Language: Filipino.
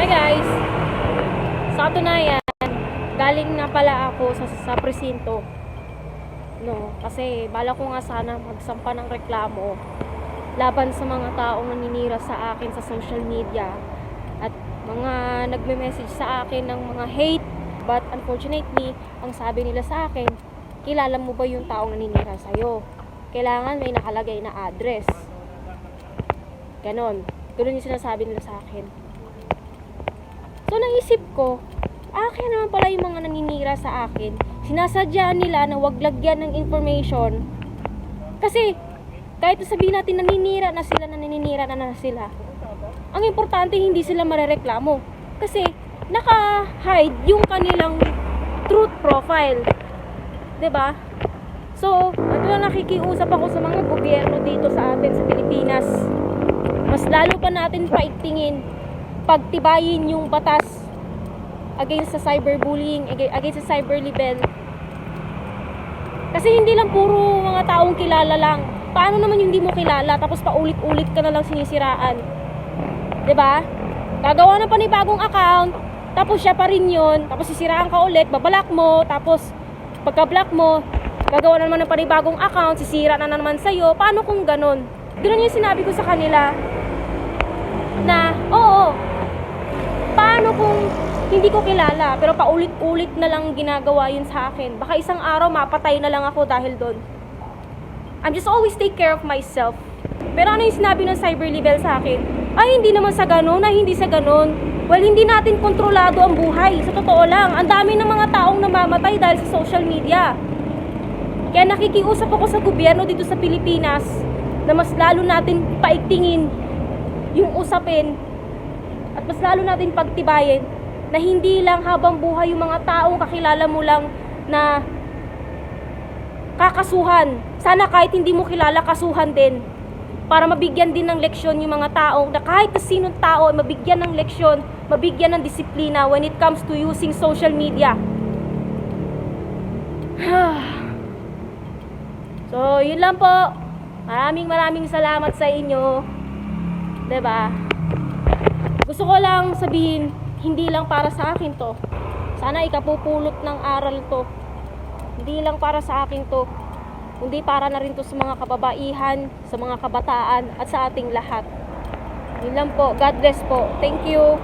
Hi guys! Sa katunayan, galing na pala ako sa presinto. No, kasi bala ko nga sana magsampa ng reklamo laban sa mga taong naninira sa akin sa social media at mga nagme-message sa akin ng mga hate. But unfortunately, ang sabi nila sa akin, kilala mo ba yung taong naninira sa'yo? Kailangan may nakalagay na address. Ganon yung sinasabi nila sa akin. So naisip ko, akin naman pala yung mga naninira sa akin. Sinasadya nila na wag lagyan ng information. Kasi kahit sabihin natin naninira na sila, ang importante hindi sila marereklamo. Kasi naka-hide yung kanilang truth profile. 'Di ba? So, ito na nakikiusap ako sa mga gobyerno dito sa atin sa Pilipinas. Mas lalo pa natin paigtingin, pagtibayin yung batas against sa cyberbullying, against sa cyber libel. Kasi hindi lang puro mga taong kilala lang. Paano naman yung hindi mo kilala tapos paulit-ulit ka na lang sinisiraan? 'Di ba? Gagawa ng panibagong account, tapos siya pa rin 'yon, tapos sisiraan ka ulit, babalock mo, tapos pagka-block mo, gagawa na naman ng panibagong account, sisira na naman sa'yo. Paano kung ganon? Ganon yung sinabi ko sa kanila na, oo, paano kung hindi ko kilala, pero paulit-ulit na lang ginagawa yun sa akin. Baka isang araw mapatay na lang ako dahil doon. I'm just always take care of myself. Pero ano yung sinabi ng cyber libel sa akin? Ay, hindi naman sa ganon, hindi sa ganon. Well, hindi natin kontrolado ang buhay. Sa totoo lang, ang dami ng mga taong namamatay dahil sa social media. Kaya nakikiusap ako sa gobyerno dito sa Pilipinas na mas lalo natin paigtingin yung usapin at mas lalo natin pagtibayin na hindi lang habang buhay yung mga taong kakilala mo lang na kakasuhan. Sana kahit hindi mo kilala, kasuhan din. Para mabigyan din ng leksyon yung mga taong na kahit na sinong tao, mabigyan ng leksyon, mabigyan ng disiplina when it comes to using social media. So, yun lang po. Maraming salamat sa inyo. 'Di ba? Gusto ko lang sabihin, hindi lang para sa akin to. Sana ikapupulot ng aral to. Hindi lang para sa akin to, kundi para na rin to sa mga kababaihan, sa mga kabataan, at sa ating lahat. Yun lang po. God bless po. Thank you.